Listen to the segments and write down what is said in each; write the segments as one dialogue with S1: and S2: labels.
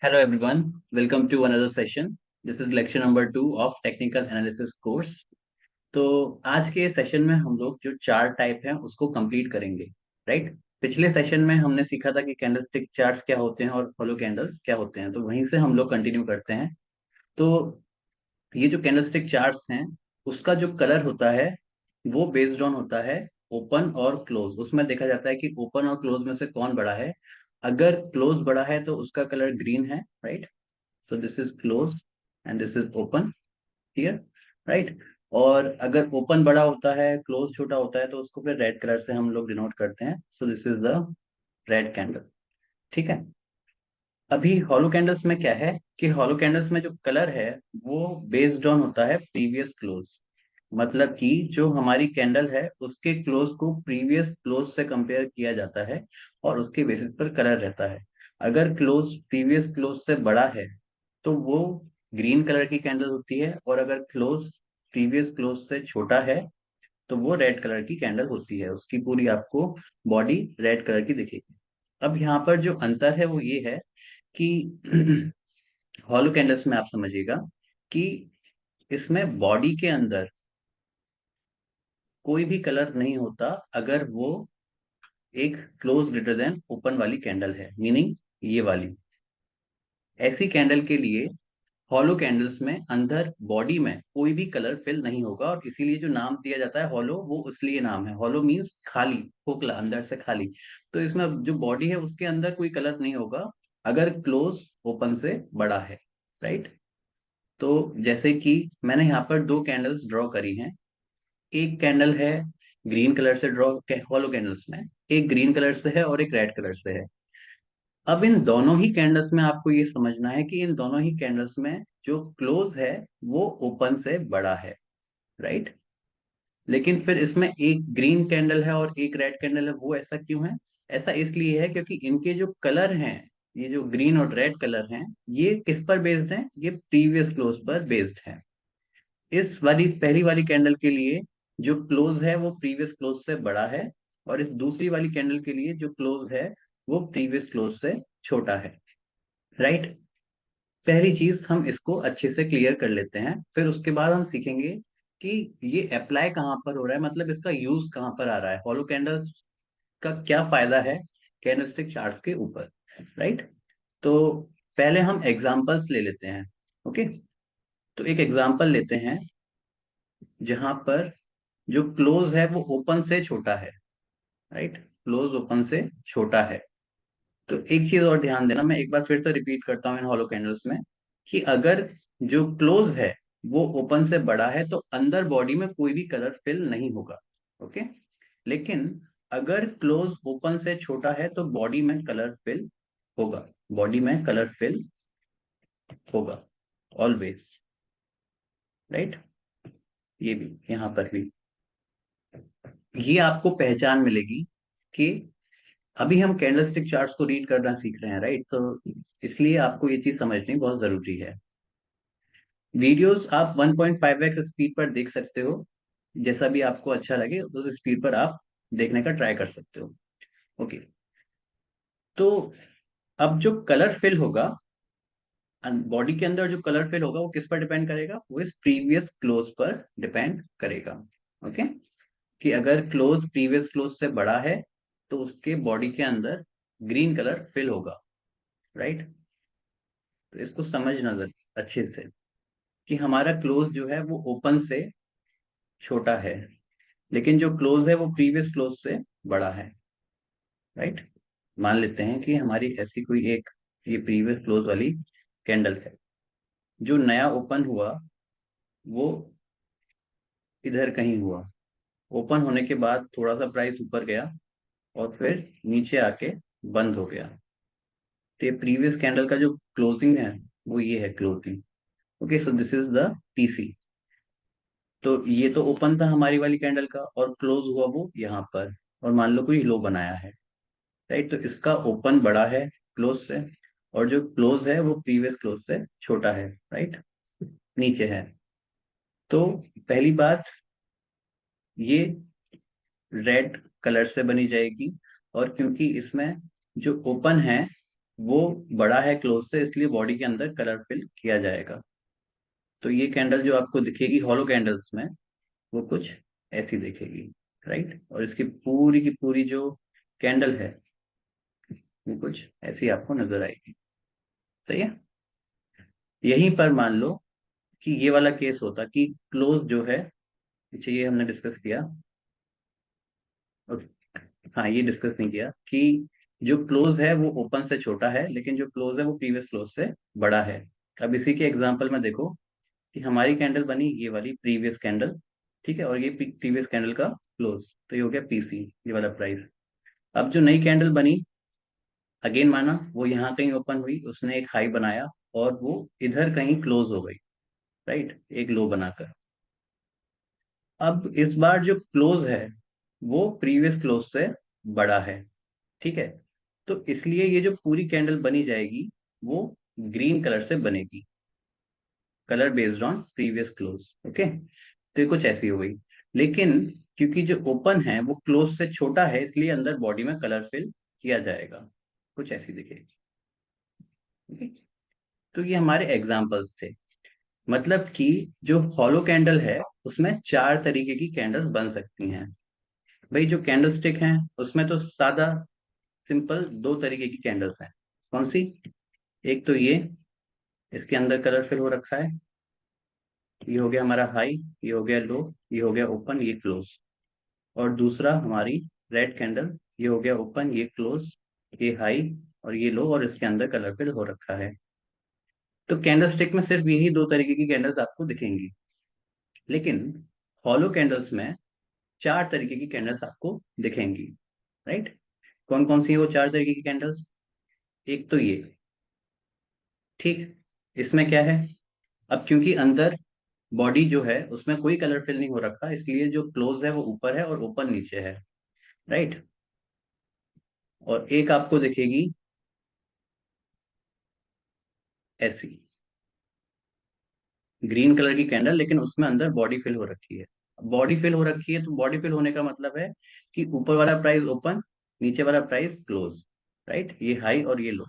S1: Hello everyone, welcome to another session. This is lecture number 2 of Technical Analysis course. तो आज के session में हम लोग जो चार्ट टाइप हैं उसको कंप्लीट करेंगे, राइट? पिछले सेशन में हमने सीखा था कि कैंडलस्टिक चार्ट्स क्या होते हैं और फॉलो कैंडल्स क्या होते हैं, तो वहीं से हम लोग कंटिन्यू करते हैं। तो ये जो कैंडलस्टिक चार्ट्स हैं उसका जो कलर होता है वो बेस्ड ऑन होता है ओपन और क्लोज। उसमें देखा जाता है कि ओपन और क्लोज में से कौन बड़ा है। अगर क्लोज बड़ा है तो उसका कलर ग्रीन है, right? So this is closed and this is open here, right? और अगर ओपन बड़ा होता है क्लोज छोटा होता है तो उसको फिर रेड कलर से हम लोग डिनोट करते हैं। So this is the red candle. ठीक है। अभी हॉलो कैंडल्स में क्या है कि हॉलो कैंडल्स में जो कलर है वो बेस्ड ऑन होता है प्रीवियस क्लोज। मतलब कि जो हमारी कैंडल है उसके क्लोज को प्रीवियस क्लोज से कंपेयर किया जाता है और उसके बेसिस पर कलर रहता है। अगर क्लोज प्रीवियस क्लोज से बड़ा है तो वो ग्रीन कलर की कैंडल होती है, और अगर क्लोज प्रीवियस क्लोज से छोटा है तो वो रेड कलर की कैंडल होती है। उसकी पूरी आपको बॉडी रेड कलर की दिखेगी। अब यहाँ पर जो अंतर है वो ये है कि हॉलो कैंडल्स में आप समझिएगा कि इसमें बॉडी के अंदर कोई भी कलर नहीं होता अगर वो एक क्लोज ग्रेटर देन ओपन वाली कैंडल है, मीनिंग ये वाली। ऐसी कैंडल के लिए हॉलो कैंडल्स में अंदर बॉडी में कोई भी कलर फिल नहीं होगा, और इसीलिए जो नाम दिया जाता है हॉलो वो इसलिए नाम है। हॉलो मीन्स खाली, खोखला, अंदर से खाली। तो इसमें जो बॉडी है उसके अंदर कोई कलर नहीं होगा अगर क्लोज ओपन से बड़ा है, राइट? तो जैसे कि मैंने यहाँ पर दो कैंडल्स ड्रॉ करी हैं। एक कैंडल है ग्रीन कलर से ड्रॉ, हॉलो कैंडल्स में एक ग्रीन कलर से है और एक रेड कलर से है। अब इन दोनों ही कैंडल्स में आपको ये समझना है कि इन दोनों ही कैंडल्स में जो क्लोज है वो ओपन से बड़ा है, राइट? लेकिन फिर इसमें एक ग्रीन कैंडल है और एक रेड कैंडल है, वो ऐसा क्यों है? ऐसा इसलिए है क्योंकि इनके जो कलर हैं, ये जो ग्रीन और रेड कलर हैं, ये किस पर बेस्ड हैं? ये प्रीवियस क्लोज पर बेस्ड हैं। इस वाली पहली वाली कैंडल के लिए जो क्लोज है वो प्रीवियस क्लोज से बड़ा है, और इस दूसरी वाली कैंडल के लिए जो क्लोज है वो प्रीवियस क्लोज से छोटा है, राइट? पहली चीज हम इसको अच्छे से क्लियर कर लेते हैं, फिर उसके बाद हम सीखेंगे कि ये अप्लाई कहाँ पर हो रहा है, मतलब इसका यूज कहाँ पर आ रहा है, हॉलो कैंडल्स का क्या फायदा है कैंडलस्टिक चार्ट्स के ऊपर, राइट? तो पहले हम एग्जांपल्स ले लेते हैं। ओके, तो एक एग्जांपल लेते हैं जहां पर जो क्लोज है वो ओपन से छोटा है, राइट? क्लोज ओपन से छोटा है। तो एक चीज और ध्यान देना, मैं एक बार फिर से रिपीट करता हूँ इन हॉलो कैंडल्स में, कि अगर जो क्लोज है वो ओपन से बड़ा है तो अंदर बॉडी में कोई भी कलर फिल नहीं होगा। ओके, लेकिन अगर क्लोज ओपन से छोटा है तो बॉडी में कलर फिल होगा। बॉडी में कलर फिल होगा ऑलवेज, राइट? ये भी, यहाँ पर भी ये आपको पहचान मिलेगी कि अभी हम कैंडलस्टिक चार्ट्स को रीड करना सीख रहे हैं, राइट? तो इसलिए आपको ये चीज समझनी बहुत जरूरी है। वीडियोस आप 1.5x स्पीड पर देख सकते हो, जैसा भी आपको अच्छा लगे उस स्पीड पर आप देखने का ट्राई कर सकते हो। ओके, तो अब जो कलर फिल होगा बॉडी के अंदर, जो कलर फिल होगा वो किस पर डिपेंड करेगा? वो इस प्रीवियस क्लोज पर डिपेंड करेगा। ओके, कि अगर क्लोज प्रीवियस क्लोज से बड़ा है तो उसके बॉडी के अंदर ग्रीन कलर फिल होगा, राइट? तो इसको समझना अच्छे से कि हमारा क्लोज जो है वो ओपन से छोटा है, लेकिन जो क्लोज है वो प्रीवियस क्लोज से बड़ा है, राइट? मान लेते हैं कि हमारी ऐसी कोई एक ये प्रीवियस क्लोज वाली कैंडल है। जो नया ओपन हुआ वो इधर कहीं हुआ। ओपन होने के बाद थोड़ा सा प्राइस ऊपर गया और फिर नीचे आके बंद हो गया। तो ये प्रीवियस कैंडल का जो क्लोजिंग है वो ये है closing. Okay, so this is the PC. तो ये तो ओपन था हमारी वाली कैंडल का और क्लोज हुआ वो यहाँ पर, और मान लो कोई लो बनाया है, राइट? तो इसका ओपन बड़ा है क्लोज से, और जो क्लोज है वो प्रीवियस क्लोज से छोटा है, राइट? नीचे है। तो पहली बात, ये रेड कलर से बनी जाएगी, और क्योंकि इसमें जो ओपन है वो बड़ा है क्लोज से, इसलिए बॉडी के अंदर कलर फिल किया जाएगा। तो ये कैंडल जो आपको दिखेगी हॉलो कैंडल्स में, वो कुछ ऐसी दिखेगी, राइट। और इसकी पूरी की पूरी जो कैंडल है वो कुछ ऐसी आपको नजर आएगी। सही है। यहीं पर मान लो कि ये वाला केस होता कि क्लोज जो है, पीछे ये हमने डिस्कस किया, और हाँ ये डिस्कस नहीं किया कि जो क्लोज है वो ओपन से छोटा है, लेकिन जो क्लोज है वो प्रीवियस क्लोज से बड़ा है। अब इसी के एग्जांपल में देखो कि हमारी कैंडल बनी ये वाली प्रीवियस कैंडल, ठीक है, और ये प्रीवियस कैंडल का क्लोज, तो ये हो गया पीसी, ये वाला प्राइस। अब जो नई कैंडल बनी, अगेन माना वो यहाँ कहीं ओपन हुई, उसने एक हाई बनाया और वो इधर कहीं क्लोज हो गई, राइट, एक लो बनाकर। अब इस बार जो क्लोज है वो प्रीवियस क्लोज से बड़ा है, ठीक है। तो इसलिए ये जो पूरी कैंडल बनी जाएगी वो ग्रीन कलर से बनेगी, colour based on previous close, okay. तो ये कुछ ऐसी हो गई। लेकिन क्योंकि जो ओपन है वो क्लोज से छोटा है, इसलिए अंदर बॉडी में कलर फिल किया जाएगा, कुछ ऐसी दिखेगी, ओके। तो ये हमारे एग्जाम्पल्स थे। मतलब कि जो हॉलो कैंडल है उसमें चार तरीके की कैंडल्स बन सकती हैं। भाई जो कैंडल स्टिक हैं उसमें तो सादा सिंपल दो तरीके की कैंडल्स हैं। कौन सी? एक तो ये, इसके अंदर कलर फिल हो रखा है, ये हो गया हमारा हाई, ये हो गया लो, ये हो गया ओपन, ये क्लोज। और दूसरा हमारी रेड कैंडल, ये हो गया ओपन, ये क्लोज, ये हाई और ये लो, और इसके अंदर कलर फिल हो रखा है। तो कैंडल स्टिक में सिर्फ यही दो तरीके की कैंडल्स आपको दिखेंगी। लेकिन हॉलो कैंडल्स में चार तरीके की कैंडल्स आपको दिखेंगी, राइट। कौन कौन सी है वो चार तरीके की कैंडल्स? एक तो ये, ठीक, इसमें क्या है, अब क्योंकि अंदर बॉडी जो है उसमें कोई कलर फिल नहीं हो रखा, इसलिए जो क्लोज है वो ऊपर है और ओपन नीचे है, राइट। और एक आपको दिखेगी ऐसी ग्रीन कलर की कैंडल, लेकिन उसमें अंदर बॉडी फिल हो रखी है। बॉडी फिल हो रखी है तो बॉडी फिल होने का मतलब है कि ऊपर वाला प्राइस ओपन, नीचे वाला प्राइस क्लोज, राइट, ये हाई और ये लो।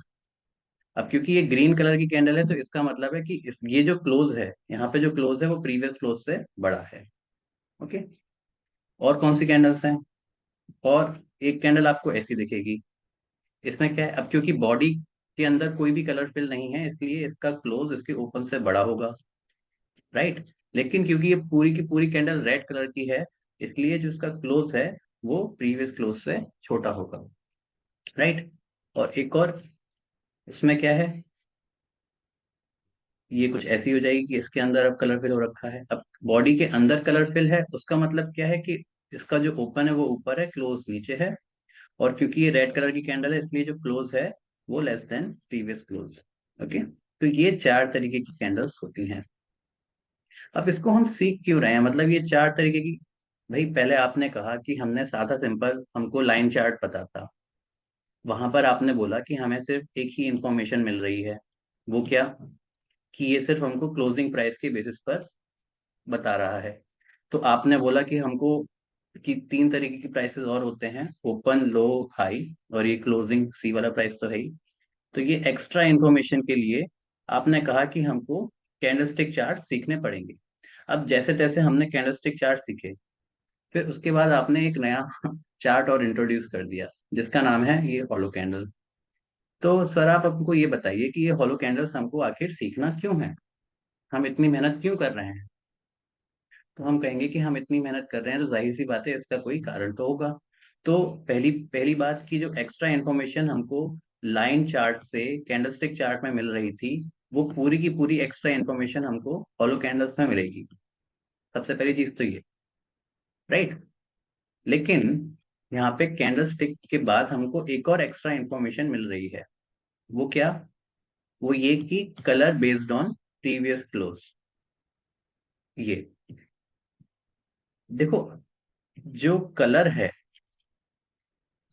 S1: अब क्योंकि ये ग्रीन कलर की कैंडल है तो इसका मतलब है कि ये जो क्लोज है, यहाँ पे जो क्लोज है वो प्रीवियस क्लोज से बड़ा है, ओके। और कौन सी कैंडल्स हैं? और एक कैंडल आपको ऐसी दिखेगी, इसमें क्या है, अब क्योंकि बॉडी के अंदर कोई भी कलर फिल नहीं है इसलिए इसका क्लोज इसके ओपन से बड़ा होगा, राइट। लेकिन क्योंकि ये पूरी की पूरी कैंडल रेड कलर की है, इसलिए जो इसका क्लोज है वो प्रीवियस क्लोज से छोटा होगा, राइट। और एक और इसमें क्या है, ये कुछ ऐसी हो जाएगी कि इसके अंदर अब कलर फिल हो रखा है। अब बॉडी के अंदर कलर फिल है उसका मतलब क्या है कि इसका जो ओपन है वो ऊपर है, क्लोज नीचे है। और क्योंकि ये रेड कलर की कैंडल है इसलिए जो क्लोज है वो less than previous close, okay. तो ये चार तरीके की कैंडल्स होती हैं। अब इसको हम सीख क्यों रहे हैं, मतलब ये चार तरीके की? भाई पहले आपने कहा कि हमने सादा सिंपल, हमको लाइन चार्ट पता था, वहां पर आपने बोला कि हमें सिर्फ एक ही इंफॉर्मेशन मिल रही है, वो क्या, कि ये सिर्फ हमको क्लोजिंग प्राइस के बेसिस पर बता रहा है। तो आपने बोला कि हमको कि तीन तरीके की प्राइसेस और होते हैं, ओपन, लो, हाई, और ये क्लोजिंग सी वाला प्राइस तो है ही। तो ये एक्स्ट्रा इंफॉर्मेशन के लिए आपने कहा कि हमको कैंडलस्टिक चार्ट सीखने पड़ेंगे। अब जैसे तैसे हमने कैंडलस्टिक चार्ट सीखे, फिर उसके बाद आपने एक नया चार्ट और इंट्रोड्यूस कर दिया जिसका नाम है ये हॉलो कैंडल। तो सर आप हमको ये बताइए कि ये हॉलो कैंडल्स हमको आखिर सीखना क्यों है, हम इतनी मेहनत क्यों कर रहे हैं? तो हम कहेंगे कि हम इतनी मेहनत कर रहे हैं तो जाहिर सी बात है इसका कोई कारण तो होगा। तो पहली पहली बात की जो एक्स्ट्रा इन्फॉर्मेशन हमको लाइन चार्ट से कैंडलस्टिक चार्ट में मिल रही थी, वो पूरी की पूरी एक्स्ट्रा इन्फॉर्मेशन हमको हॉलो कैंडल्स में मिलेगी। सबसे पहली चीज तो ये, राइट। लेकिन यहाँ पे कैंडलस्टिक के बाद हमको एक और एक्स्ट्रा इन्फॉर्मेशन मिल रही है। वो क्या? वो ये कि colour based on previous close. ये देखो, जो कलर है,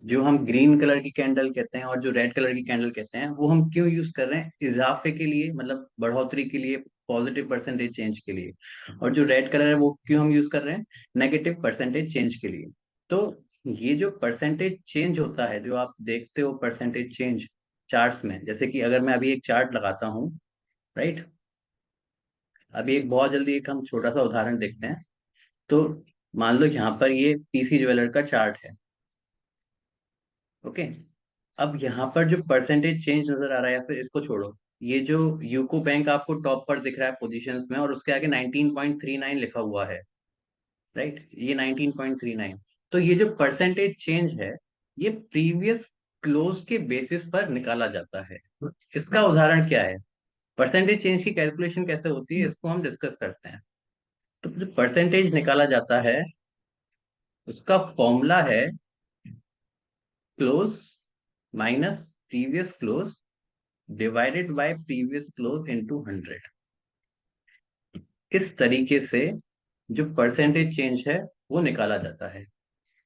S1: जो हम ग्रीन कलर की कैंडल कहते हैं और जो रेड कलर की कैंडल कहते हैं, वो हम क्यों यूज कर रहे हैं? इजाफे के लिए, मतलब बढ़ोतरी के लिए, पॉजिटिव परसेंटेज चेंज के लिए। और जो रेड कलर है वो क्यों हम यूज कर रहे हैं? नेगेटिव परसेंटेज चेंज के लिए। तो ये जो परसेंटेज चेंज होता है, जो आप देखते हो परसेंटेज चेंज, चार्ट्स में, जैसे कि अगर मैं अभी एक चार्ट लगाता हूँ, राइट, अभी एक बहुत जल्दी एक हम छोटा सा उदाहरण देखते हैं। तो मान लो यहाँ पर ये पीसी ज्वेलर का चार्ट है, ओके। अब यहाँ पर जो परसेंटेज चेंज नजर आ रहा है, या फिर इसको छोड़ो, ये जो यूको बैंक आपको टॉप पर दिख रहा है पोजीशंस में, और उसके आगे 19.39 लिखा हुआ है, राइट, ये 19.39। तो ये जो परसेंटेज चेंज है, ये प्रीवियस क्लोज के बेसिस पर निकाला जाता है। इसका उदाहरण क्या है? परसेंटेज चेंज की कैलकुलेशन कैसे होती है, इसको हम डिस्कस करते हैं। तो जो परसेंटेज निकाला जाता है, उसका फॉर्मूला है close minus previous close divided by previous close into 100। इस तरीके से जो परसेंटेज चेंज है वो निकाला जाता है।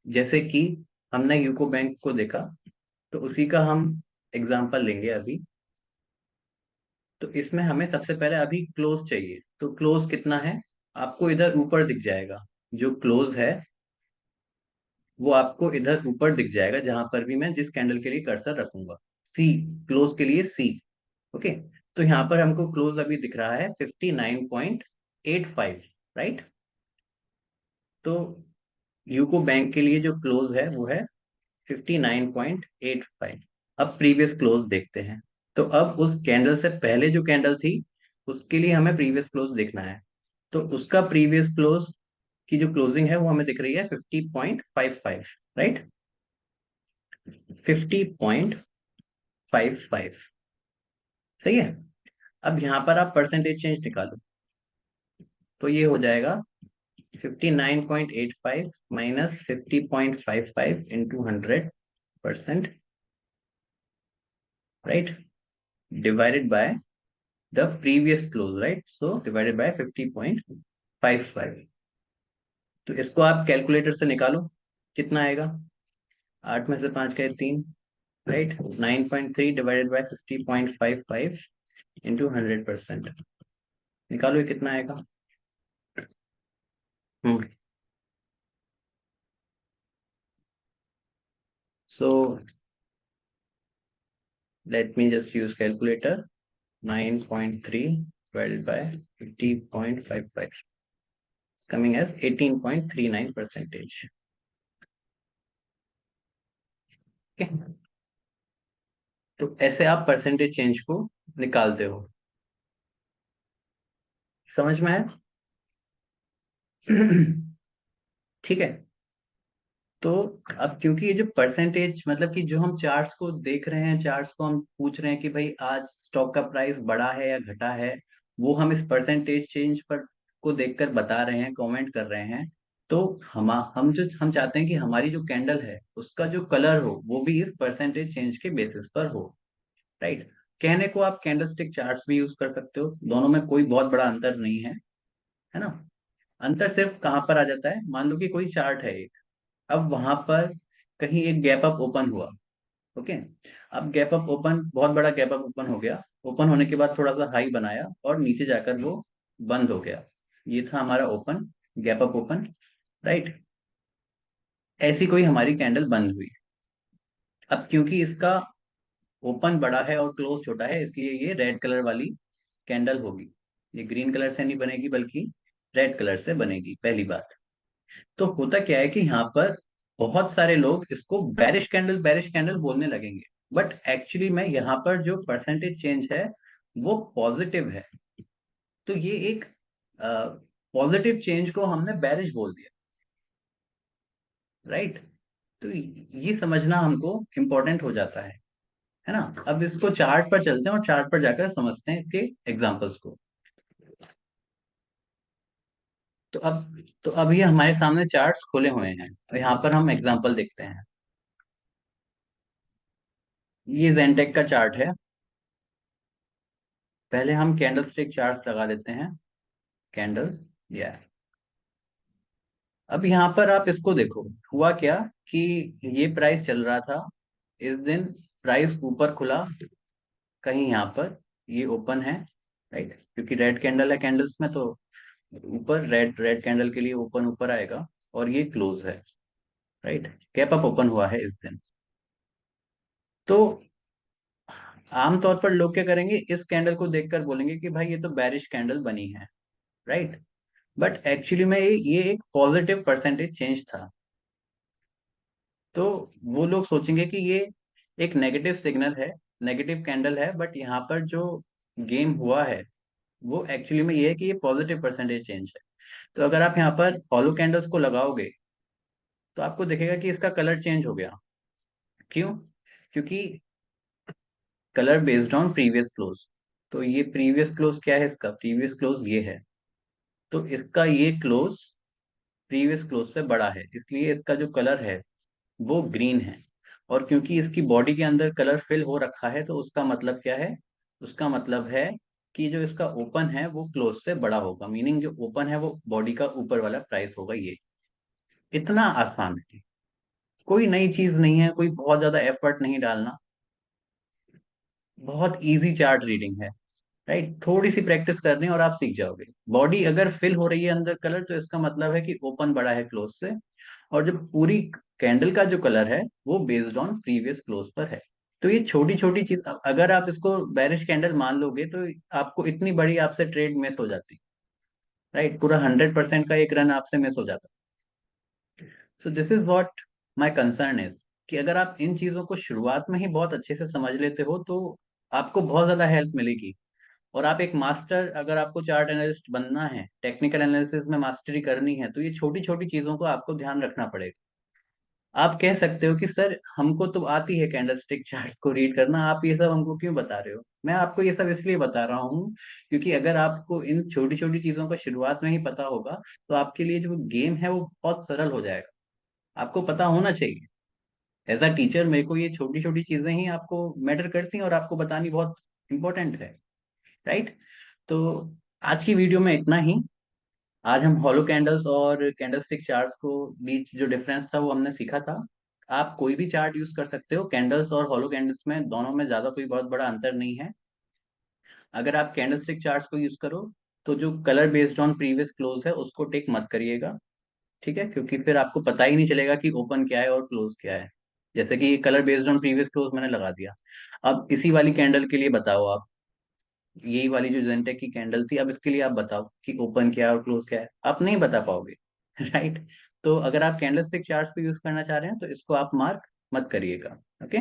S1: जैसे कि हमने यूको बैंक को देखा, तो उसी का हम एग्जांपल लेंगे अभी। तो इसमें हमें सबसे पहले अभी क्लोज चाहिए, तो क्लोज कितना है आपको इधर ऊपर दिख जाएगा। जो क्लोज है वो आपको इधर ऊपर दिख जाएगा, जहां पर भी मैं जिस कैंडल के लिए कर्सर रखूंगा। सी, क्लोज के लिए सी, ओके। तो यहाँ पर हमको क्लोज अभी दिख रहा है 59.85, राइट। तो यूको बैंक के लिए जो क्लोज है वो है 59.85। अब प्रीवियस क्लोज देखते हैं। तो अब उस कैंडल से पहले जो कैंडल थी, उसके लिए हमें प्रीवियस क्लोज देखना है। तो उसका प्रीवियस क्लोज की जो क्लोजिंग है वो हमें दिख रही है 50.55, राइट, 50.55, सही है। अब यहाँ पर आप परसेंटेज चेंज निकालो, तो ये हो जाएगा 59.85 minus 50.55 into 100%, right, divided by the previous close, right, so divided by 50.55। तो इसको आप कैलकुलेटर से निकालो, कितना आएगा? 8 में से 5 गए 3, राइट, 9.3 डिवाइडेड बाय 50.55 इंटू 100%। निकालो ये कितना आएगा। Hmm so let me just use calculator. 9.3 divided by 50.55 coming as 18.39 percentage, okay? तो ऐसे आप परसेंटेज चेंज को निकालते हो। समझ में आया? ठीक है। तो अब क्योंकि ये जो परसेंटेज, मतलब कि जो हम चार्ट्स को देख रहे हैं, चार्ट्स को हम पूछ रहे हैं कि भाई आज स्टॉक का प्राइस बढ़ा है या घटा है, वो हम इस परसेंटेज चेंज पर को देखकर बता रहे हैं, कमेंट कर रहे हैं। तो हम चाहते हैं कि हमारी जो कैंडल है उसका जो कलर हो वो भी इस परसेंटेज चेंज के बेसिस पर हो, राइट। कहने को आप कैंडलस्टिक चार्ट्स भी यूज कर सकते हो, दोनों में कोई बहुत बड़ा अंतर नहीं है ना। अंतर सिर्फ कहाँ पर आ जाता है, मान लो कि कोई चार्ट है, अब वहां पर कहीं एक गैप अप ओपन हुआ, ओके। अब गैप अप ओपन, बहुत बड़ा गैप अप ओपन हो गया, ओपन होने के बाद थोड़ा सा हाई बनाया और नीचे जाकर वो बंद हो गया। ये था हमारा open, gap up open, right. ऐसी कोई हमारी कैंडल बंद हुई। अब क्योंकि इसका ओपन बड़ा है और क्लोज छोटा है, इसलिए ये रेड कलर वाली कैंडल होगी। ये ग्रीन कलर से नहीं बनेगी बल्कि रेड कलर से बनेगी, पहली बात। तो होता क्या है कि यहाँ पर बहुत सारे लोग इसको बेरिश कैंडल बोलने लगेंगे, बट एक्चुअली में यहाँ पर जो परसेंटेज चेंज है वो पॉजिटिव है। तो ये एक पॉजिटिव चेंज को हमने बेरिश बोल दिया, राइट। तो ये समझना हमको इम्पोर्टेंट हो जाता है ना। अब इसको चार्ट पर चलते हैं और चार्ट पर जाकर समझते हैं इसके एग्जांपल्स को। तो अब ये हमारे सामने चार्ट्स खुले हुए हैं, तो यहाँ पर हम एग्जांपल देखते हैं। ये जेनटेक का चार्ट है। पहले हम कैंडल स्टिक चार्ट लगा लेते हैं, कैंडल्स, या अब यहाँ पर आप इसको देखो, हुआ क्या कि ये प्राइस चल रहा था, इस दिन प्राइस ऊपर खुला कहीं यहाँ पर, ये ओपन है, राइट, क्योंकि रेड कैंडल है कैंडल्स में, तो ऊपर रेड रेड कैंडल के लिए ओपन ऊपर आएगा, और ये क्लोज है, राइट, कैप अप ओपन हुआ है इस दिन। तो आमतौर पर लोग क्या करेंगे, इस कैंडल को देखकर बोलेंगे कि भाई ये तो बेरिश कैंडल बनी है, राइट। बट एक्चुअली में ये एक पॉजिटिव परसेंटेज चेंज था। तो वो लोग सोचेंगे कि ये एक नेगेटिव सिग्नल है, नेगेटिव कैंडल है, बट यहाँ पर जो गेम हुआ है वो एक्चुअली में ये है कि ये पॉजिटिव परसेंटेज चेंज है। तो अगर आप यहाँ पर फॉलो कैंडल्स को लगाओगे तो आपको दिखेगा कि इसका कलर चेंज हो गया। क्यों? क्योंकि colour based on previous close. तो ये प्रीवियस क्लोज क्या है, इसका प्रीवियस क्लोज ये है, तो इसका ये क्लोज प्रीवियस क्लोज से बड़ा है, इसलिए इसका जो कलर है वो ग्रीन है। और क्योंकि इसकी बॉडी के अंदर कलर फिल हो रखा है, तो उसका मतलब क्या है, उसका मतलब है कि जो इसका ओपन है वो क्लोज से बड़ा होगा, मीनिंग जो ओपन है वो बॉडी का ऊपर वाला प्राइस होगा। ये इतना आसान है, कोई नई चीज नहीं है, कोई बहुत ज्यादा एफर्ट नहीं डालना, बहुत इजी चार्ट रीडिंग है, राइट। थोड़ी सी प्रैक्टिस करनी है और आप सीख जाओगे। बॉडी अगर फिल हो रही है अंदर कलर, तो इसका मतलब है कि ओपन बड़ा है क्लोज से। और जो पूरी कैंडल का जो कलर है वो बेस्ड ऑन प्रीवियस क्लोज पर है। तो ये छोटी छोटी चीज, अगर आप इसको बेरिश कैंडल मान लोगे तो आपको इतनी बड़ी आपसे ट्रेड मिस हो जाती, राइट। पूरा 100% का एक रन आपसे मिस हो जाता। So this is what my concern is, कि अगर आप इन चीजों को शुरुआत में ही बहुत अच्छे से समझ लेते हो तो आपको बहुत ज्यादा हेल्प मिलेगी। और आप एक मास्टर, अगर आपको चार्ट एनालिस्ट बनना है, टेक्निकल एनालिसिस में मास्टरी करनी है, तो ये छोटी छोटी चीजों को आपको ध्यान रखना पड़ेगा। आप कह सकते हो कि सर हमको तो आती है कैंडलस्टिक चार्ट्स को रीड करना, आप ये सब हमको क्यों बता रहे हो। मैं आपको ये सब इसलिए बता रहा हूँ क्योंकि अगर आपको इन छोटी छोटी चीजों का शुरुआत में ही पता होगा तो आपके लिए जो गेम है वो बहुत सरल हो जाएगा। आपको पता होना चाहिए। एज अ टीचर मेरे को ये छोटी छोटी चीजें ही आपको मैटर करती हैं और आपको बतानी बहुत इंपॉर्टेंट है, राइट। तो आज की वीडियो में इतना ही। आज हम हॉलो कैंडल्स और कैंडलस्टिक चार्ट्स को बीच जो डिफरेंस था वो हमने सीखा था। आप कोई भी चार्ट यूज कर सकते हो, कैंडल्स और हॉलो कैंडल्स में दोनों में ज्यादा कोई बहुत बड़ा अंतर नहीं है। अगर आप कैंडलस्टिक चार्ट्स को यूज करो तो जो colour based on previous close है उसको टिक मत करिएगा, ठीक है, क्योंकि फिर आपको पता ही नहीं चलेगा कि ओपन क्या है और क्लोज क्या है। जैसे कि colour based on previous close मैंने लगा दिया। अब इसी वाली कैंडल के लिए बताओ आप, यही वाली जो जेंटेक की कैंडल थी, अब इसके लिए आप बताओ कि ओपन क्या है और क्लोज क्या है, आप नहीं बता पाओगे राइट। तो अगर आप कैंडलस्टिक चार्ट को यूज करना चाह रहे हैं तो इसको आप मार्क मत करिएगा, ओके।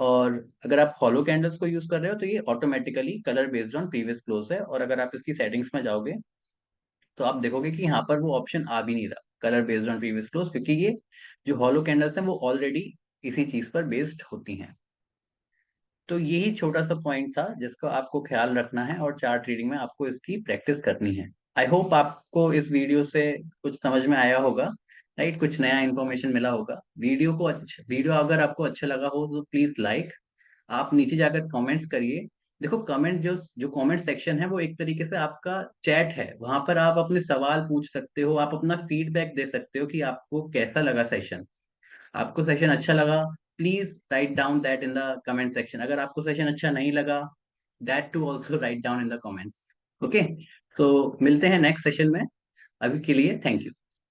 S1: और अगर आप फॉलो कैंडल्स को यूज कर रहे हो तो ये automatically colour based on previous close है, और अगर आप इसकी सेटिंग्स में जाओगे तो आप देखोगे कि यहाँ पर वो ऑप्शन आ भी नहीं रहा, colour based on previous close, क्योंकि ये जो हॉलो कैंडल्स हैं वो ऑलरेडी इसी चीज पर बेस्ड होती हैं। तो यही छोटा सा पॉइंट था जिसका आपको ख्याल रखना है और चार्ट रीडिंग में आपको इसकी प्रैक्टिस करनी है। आई होप आपको इस वीडियो से कुछ समझ में आया होगा, राइट, कुछ नया इन्फॉर्मेशन मिला होगा। वीडियो अगर आपको अच्छा लगा हो तो प्लीज लाइक, आप नीचे जाकर कमेंट्स करिए। देखो कमेंट, जो जो कमेंट सेक्शन है वो एक तरीके से आपका चैट है, वहां पर आप अपने सवाल पूछ सकते हो, आप अपना फीडबैक दे सकते हो कि आपको कैसा लगा सेशन। आपको सेशन अच्छा लगा, please write down that in the comment section. अगर आपको सेशन अच्छा नहीं लगा, that too also write down in the comments, okay. तो मिलते हैं नेक्स्ट सेशन में, अभी के लिए थैंक यू।